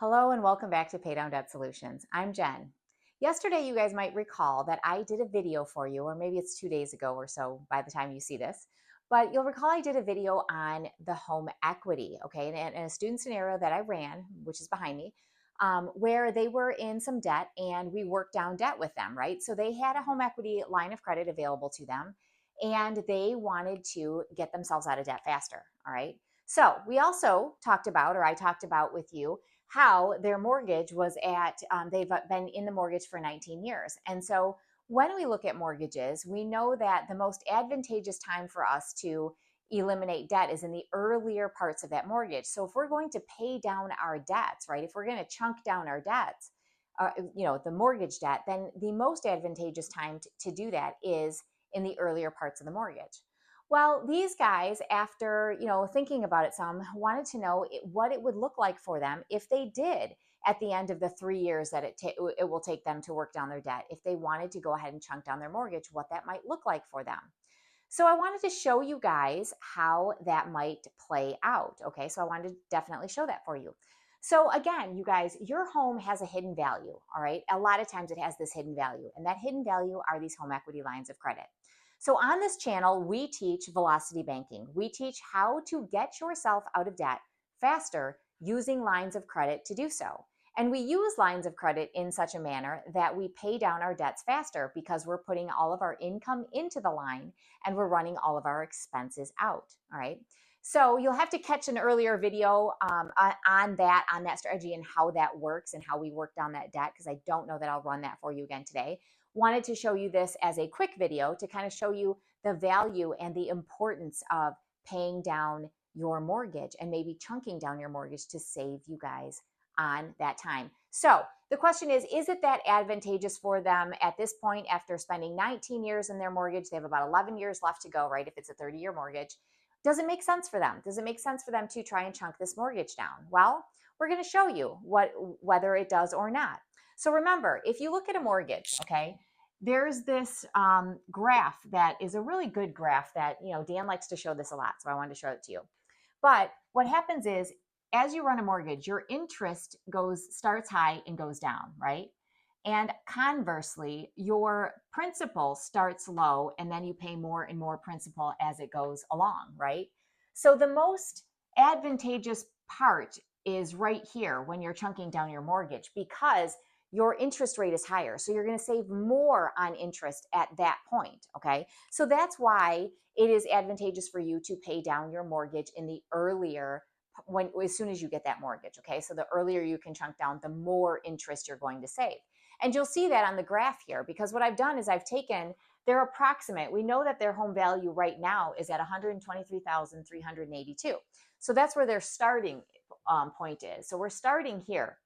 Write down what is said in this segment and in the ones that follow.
Hello and welcome back to Pay Down Debt Solutions. I'm Jen. Yesterday, you guys might recall that I did a video for you, or maybe it's 2 days ago or so by the time you see this, but you'll recall I did a video on the home equity, okay, and a student scenario that I ran, which is behind me, where they were in some debt and we worked down debt with them, right? So they had a home equity line of credit available to them and they wanted to get themselves out of debt faster, all right? So we also talked about, or I talked about with you, how their mortgage was at, they've been in the mortgage for 19 years. And so when we look at mortgages, we know that the most advantageous time for us to eliminate debt is in the earlier parts of that mortgage. So if we're going to pay down our debts, right, if we're going to chunk down our debts, the mortgage debt, then the most advantageous time to do that is in the earlier parts of the mortgage. Well, these guys, after thinking about it some, wanted to know what it would look like for them if they did at the end of the 3 years that it will take them to work down their debt. If they wanted to go ahead and chunk down their mortgage, what that might look like for them. So I wanted to show you guys how that might play out. Okay, so I wanted to definitely show that for you. So again, you guys, your home has a hidden value, all right? A lot of times it has this hidden value, and that hidden value are these home equity lines of credit. So on this channel, we teach velocity banking. We teach how to get yourself out of debt faster using lines of credit to do so. And we use lines of credit in such a manner that we pay down our debts faster because we're putting all of our income into the line and we're running all of our expenses out, all right? So you'll have to catch an earlier video on that strategy and how that works and how we work down that debt, because I don't know that I'll run that for you again today. Wanted to show you this as a quick video to kind of show you the value and the importance of paying down your mortgage and maybe chunking down your mortgage to save you guys on that time. So the question is it that advantageous for them at this point after spending 19 years in their mortgage? They have about 11 years left to go, right? If it's a 30-year mortgage. Does it make sense for them? Does it make sense for them to try and chunk this mortgage down? Well, we're going to show you whether it does or not. So remember, if you look at a mortgage, okay, there's this graph that is a really good graph that, Dan likes to show this a lot, so I wanted to show it to you. But what happens is, as you run a mortgage, your interest starts high and goes down, right? And conversely, your principal starts low and then you pay more and more principal as it goes along, right? So the most advantageous part is right here when you're chunking down your mortgage, because your interest rate is higher. So you're going to save more on interest at that point, okay? So that's why it is advantageous for you to pay down your mortgage in the earlier, as soon as you get that mortgage, okay? So the earlier you can chunk down, the more interest you're going to save. And you'll see that on the graph here, because what I've done is I've taken their approximate. We know that their home value right now is at $123,382. So that's where their starting point is. So we're starting here.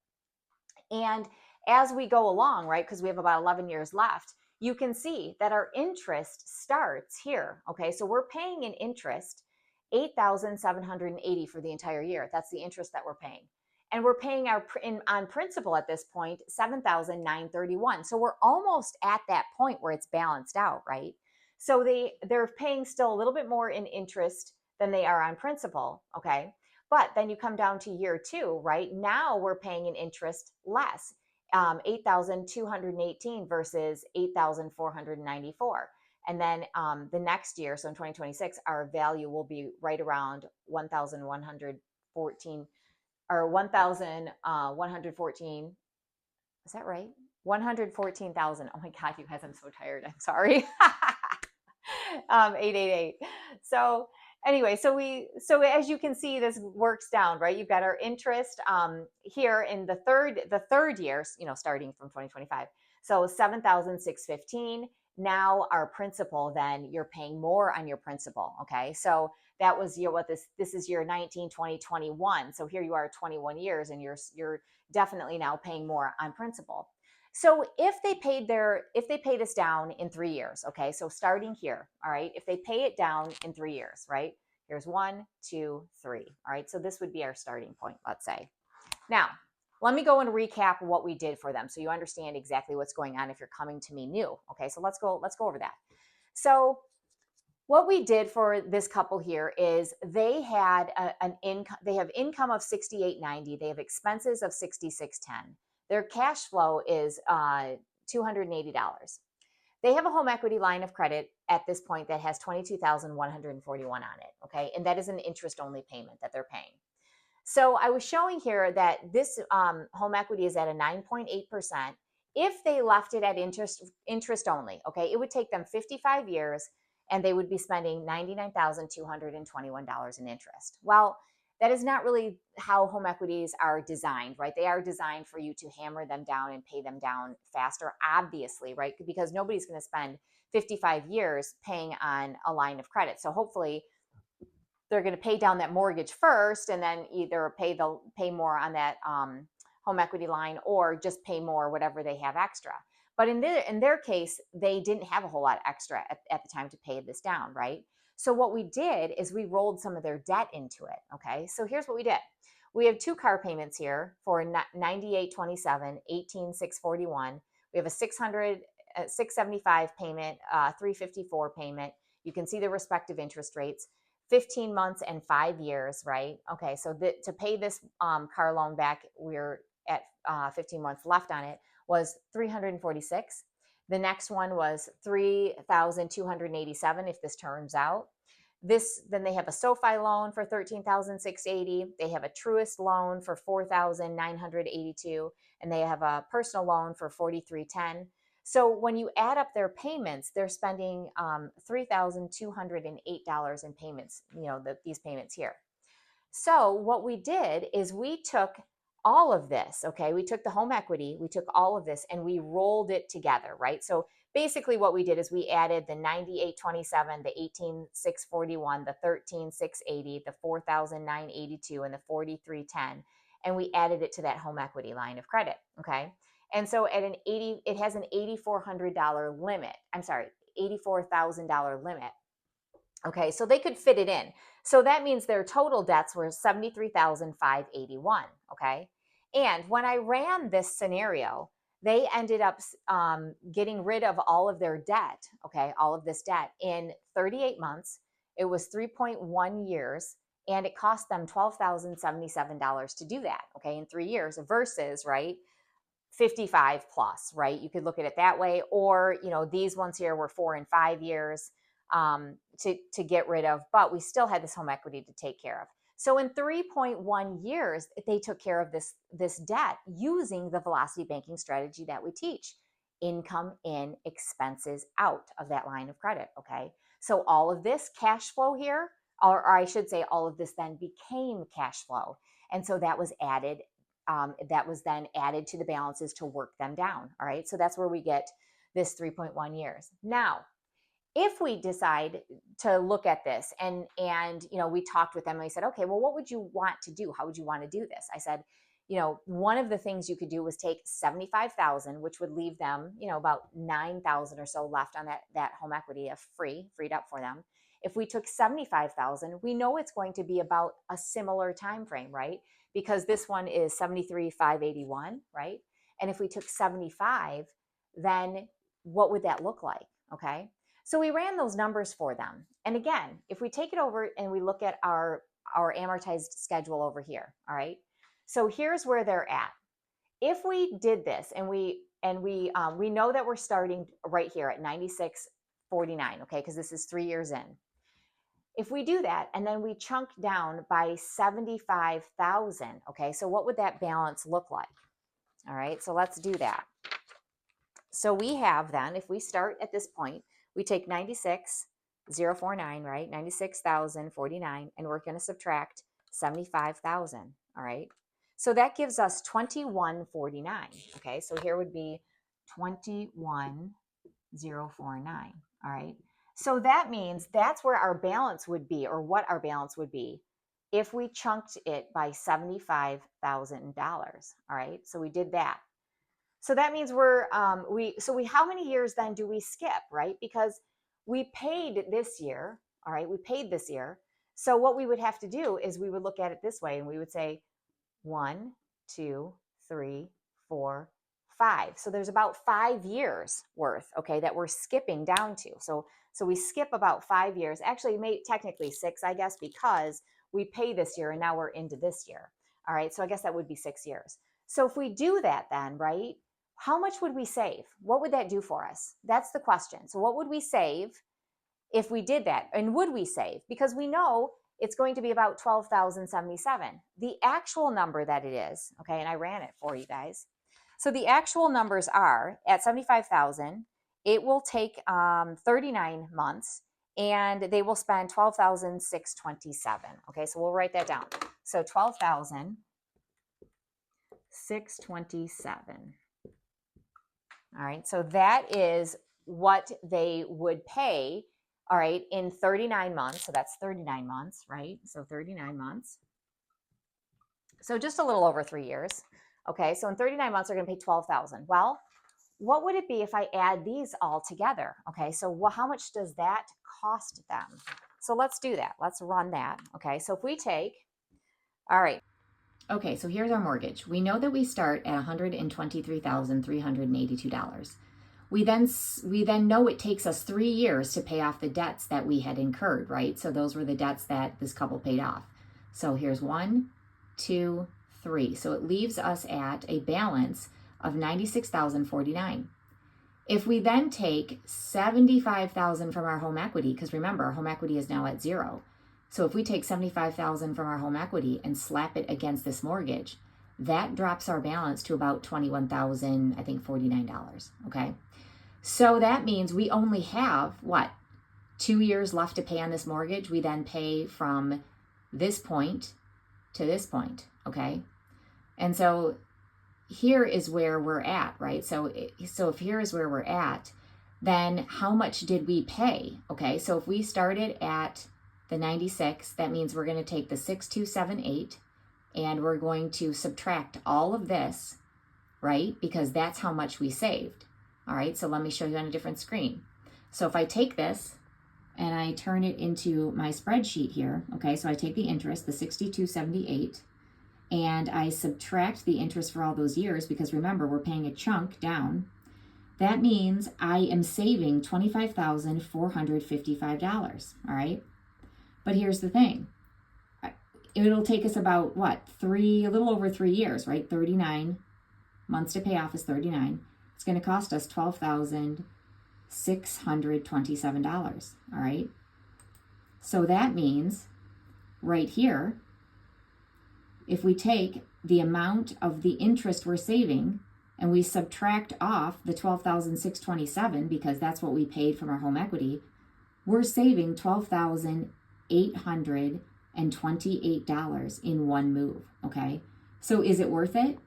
And as we go along, right, because we have about 11 years left, you can see that our interest starts here, okay? So we're paying in interest $8,780 for the entire year. That's the interest that we're paying. And we're paying on principal at this point, $7,931. So we're almost at that point where it's balanced out, right? So they're paying still a little bit more in interest than they are on principal, okay? But then you come down to year 2, right? Now we're paying in interest less, $8,218 versus $8,494. And then the next year, so in 2026, our value will be right around 1,114 or 1,114. Is that right? 114,000. Oh my God, you guys, I'm so tired. I'm sorry. 888. So anyway, so as you can see, this works down, right? You've got our interest here in the third year, starting from 2025. So 7,615. Now our principal, then you're paying more on your principal. Okay. So that was this is year 19, 20, 21. So here you are 21 years and you're definitely now paying more on principal. So if they pay this down in 3 years, okay, so starting here, all right, if they pay it down in 3 years, right, here's 1, 2, 3, all right, so this would be our starting point, let's say. Now, let me go and recap what we did for them so you understand exactly what's going on if you're coming to me new, okay, so let's go over that. So What we did for this couple here is they had an income, they have income of $68.90, they have expenses of $66.10. Their cash flow is $280. They have a home equity line of credit at this point that has $22,141 on it, okay? And that is an interest-only payment that they're paying. So I was showing here that this home equity is at a 9.8%. If they left it at interest only, okay, it would take them 55 years and they would be spending $99,221 in interest. Well, that is not really how home equities are designed, right? They are designed for you to hammer them down and pay them down faster, obviously, right? Because nobody's going to spend 55 years paying on a line of credit. So hopefully they're going to pay down that mortgage first and then either pay more on that home equity line or just pay more whatever they have extra. But in their case, they didn't have a whole lot extra at the time to pay this down, right? So what we did is we rolled some of their debt into it, okay? So here's what we did. We have two car payments here for $98.27, $18,641. We have a $675 payment, $354 payment. You can see the respective interest rates. 15 months and 5 years, right? Okay, so to pay this car loan back, we're at 15 months left on it, was $346. The next one was $3,287 if this turns out. Then they have a SoFi loan for $13,680. They have a Truist loan for $4,982, and they have a personal loan for $4,310. So when you add up their payments, they're spending $3,208 in payments, these payments here. So what we did is we took all of this, okay? We took the home equity, we took all of this and we rolled it together, right? So basically what we did is we added the $98.27, the $18,641, the $13,680, the $4,982, and the $4,310, and we added it to that home equity line of credit, okay? And so it has an $8,400 limit. I'm sorry, $84,000 limit. Okay, so they could fit it in. So that means their total debts were $73,581. Okay, and when I ran this scenario, they ended up getting rid of all of their debt. Okay, all of this debt in 38 months. It was 3.1 years, and it cost them $12,077 to do that. Okay, in 3 years versus 55 plus, right? You could look at it that way, or these ones here were 4 and 5 years to get rid of, but we still had this home equity to take care of. So in 3.1 years, they took care of this debt using the velocity banking strategy that we teach. Income in, expenses out of that line of credit, okay? So all of this cash flow here, or I should say all of this then became cash flow. And so that was added, then added to the balances to work them down, all right? So that's where we get this 3.1 years. Now, if we decide to look at this and we talked with them and we said, okay, well, what would you want to do? How would you want to do this? I said, one of the things you could do was take 75,000, which would leave them, about 9,000 or so left on that home equity of freed up for them. If we took 75,000, we know it's going to be about a similar time frame, right? Because this one is 73,581, right? And if we took 75, then what would that look like? Okay. So we ran those numbers for them. And again, if we take it over and we look at our amortized schedule over here, all right? So here's where they're at. If we did this and we know that we're starting right here at 96.49, okay? Because this is 3 years in. If we do that and then we chunk down by 75,000, okay? So what would that balance look like? All right, so let's do that. So we have then, if we start at this point, we take 96,049, right? 96,049, and we're going to subtract 75,000, all right? So that gives us 2149, okay? So here would be 21,049, all right? So that means that's where our balance would be, or what our balance would be, if we chunked it by $75,000, all right? So we did that. So that means how many years then do we skip, right? Because we paid this year, all right? We paid this year. So what we would have to do is we would look at it this way and we would say 1, 2, 3, 4, 5. So there's about 5 years worth, okay, that we're skipping down to. So we skip about 5 years. Actually, technically 6, I guess, because we pay this year and now we're into this year. All right, so I guess that would be 6 years. So if we do that then, right, how much would we save? What would that do for us? That's the question. So what would we save if we did that? And would we save? Because we know it's going to be about $12,077. The actual number that it is, okay, and I ran it for you guys. So the actual numbers are at 75,000, it will take 39 months and they will spend 12,627. Okay, so we'll write that down. So 12,627. All right, so that is what they would pay, all right, in 39 months. So that's 39 months, right? So 39 months. So just a little over 3 years. Okay, so in 39 months, they're going to pay 12,000. Well, what would it be if I add these all together? Okay, so how much does that cost them? So let's do that. Let's run that. Okay, so if we take, all right. Okay, so here's our mortgage. We know that we start at $123,382. We then know it takes us 3 years to pay off the debts that we had incurred, right? So those were the debts that this couple paid off. So here's 1, 2, 3. So it leaves us at a balance of $96,049. If we then take $75,000 from our home equity, because remember, our home equity is now at 0. So if we take $75,000 from our home equity and slap it against this mortgage, that drops our balance to about $21,049, okay? So that means we only have, what, 2 years left to pay on this mortgage. We then pay from this point to this point, okay? And so here is where we're at, right? So if here is where we're at, then how much did we pay? Okay, so if we started at the 96, that means we're going to take the 6278 and we're going to subtract all of this, right? Because that's how much we saved. All right, so let me show you on a different screen. So if I take this and I turn it into my spreadsheet here, okay, so I take the interest, the 6278, and I subtract the interest for all those years, because remember, we're paying a chunk down. That means I am saving $25,455, all right? But here's the thing. It'll take us about, what, a little over 3 years, right? 39 months to pay off is 39. It's going to cost us $12,627, all right? So that means right here, if we take the amount of the interest we're saving and we subtract off the $12,627, because that's what we paid from our home equity, we're saving $12,828 in one move, okay? So is it worth it?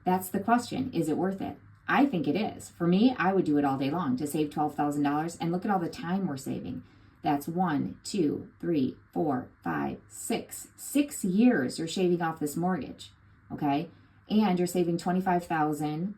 That's the question. Is it worth it? I think it is. For me, I would do it all day long to save $12,000, and look at all the time we're saving. That's 1, 2, 3, 4, 5, 6. 6 years you're shaving off this mortgage, okay? And you're saving $25,000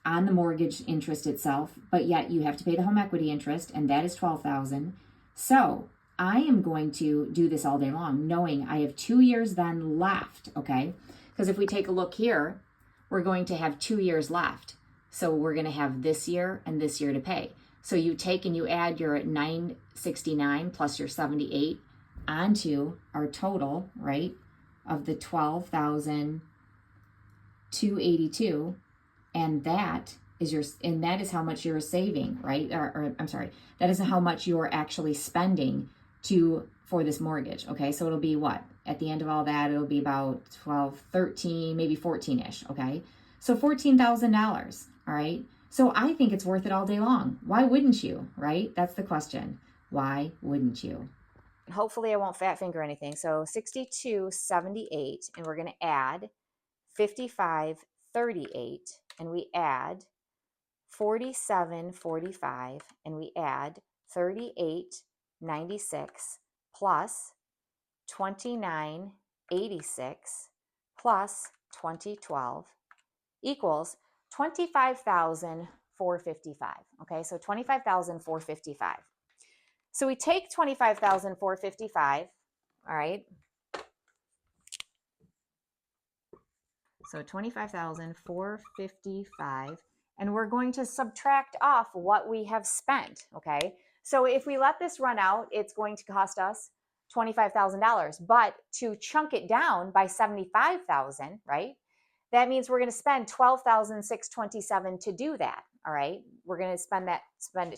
on the mortgage interest itself, but yet you have to pay the home equity interest, and that is $12,000. So I am going to do this all day long, knowing I have 2 years then left, okay? Because if we take a look here, we're going to have 2 years left. So we're going to have this year and this year to pay. So you take and you add your 969 plus your 78 onto our total, right, of the 12,282, and that is how much you're saving, right? Or I'm sorry, that is how much you're actually spending for this mortgage. Okay, so it'll be what? At the end of all that, it'll be about 12, 13, maybe 14-ish, okay? So $14,000, all right? So I think it's worth it all day long. Why wouldn't you, right? That's the question. Why wouldn't you? Hopefully I won't fat finger anything. So 6278, and we're going to add 5538, and we add 4745, and we add 3896 plus 2986 plus 2012 equals 25,455. Okay, so 25,455. So we take 25,455, all right? So 25,455, and we're going to subtract off what we have spent, okay? So if we let this run out, it's going to cost us $25,000, but to chunk it down by 75,000, right? That means we're going to spend 12,627 to do that, all right? We're going to spend it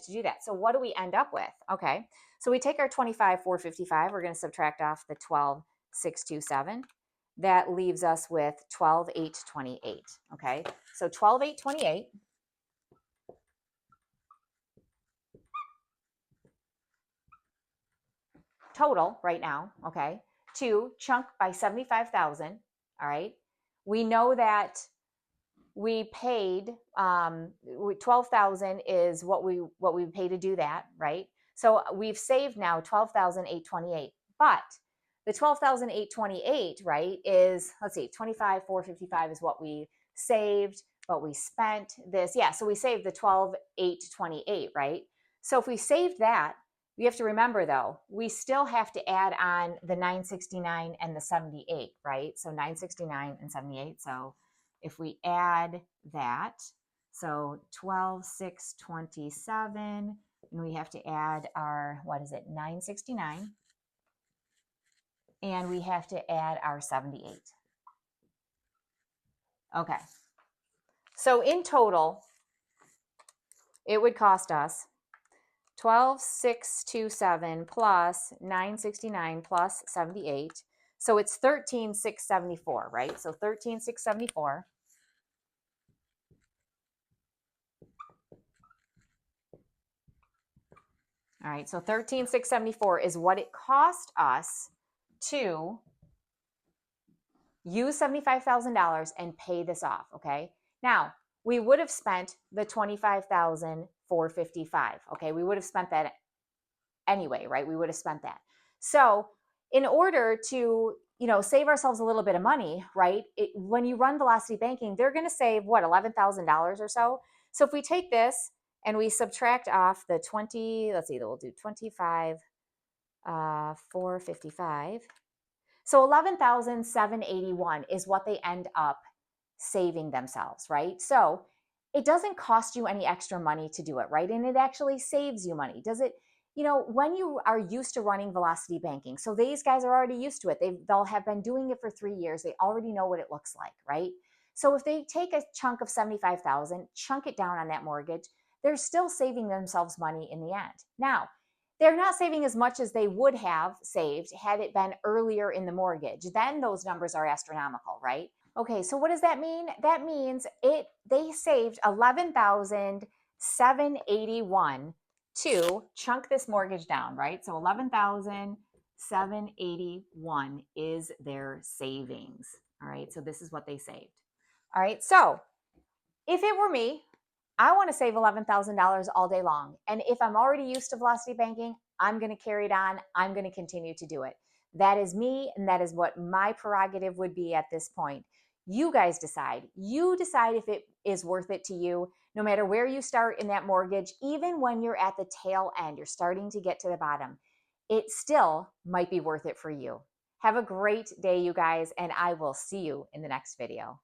to do that. So what do we end up with? Okay, so we take our 25,455, we're going to subtract off the 12,627. That leaves us with 12,828, okay? So 12,828 total right now, okay, to chunk by 75,000, all right? We know that we paid 12,000 is what we pay to do that, right? So we've saved now 12,828, but the 12,828, right, is, let's see, 25,455 is what we saved, but we spent this, yeah, so we saved the 12,828, right? So if we saved that, you have to remember though, we still have to add on the 969 and the 78, right? So 969 and 78, so if we add that, so 12,627, and we have to add our, 969, and we have to add our 78. Okay, so in total, it would cost us 12,627 plus 969 plus 78. So it's 13,674, right? So 13,674. All right, so 13,674 is what it cost us to use $75,000 and pay this off, okay? Now, we would have spent the $25,455, okay? We would have spent that anyway, right? We would have spent that. So in order to, save ourselves a little bit of money, right? When you run Velocity Banking, they're going to save, what, $11,000 or so? So if we take this and we subtract off the 20, let's see, we'll do 25,455. So 11,781 is what they end up saving themselves, right? So it doesn't cost you any extra money to do it, right? And it actually saves you money. Does it, when you are used to running Velocity Banking, so these guys are already used to it. They'll have been doing it for 3 years. They already know what it looks like, right? So if they take a chunk of 75,000, chunk it down on that mortgage, they're still saving themselves money in the end. Now, they're not saving as much as they would have saved had it been earlier in the mortgage. Then those numbers are astronomical, right? Okay, so what does that mean? That means they saved $11,781 to chunk this mortgage down, right? So $11,781 is their savings. All right, so this is what they saved. All right, so if it were me, I want to save $11,000 all day long. And if I'm already used to Velocity Banking, I'm going to carry it on. I'm going to continue to do it. That is me, and that is what my prerogative would be at this point. You guys decide. You decide if it is worth it to you, no matter where you start in that mortgage, even when you're at the tail end, you're starting to get to the bottom, it still might be worth it for you. Have a great day, you guys, and I will see you in the next video.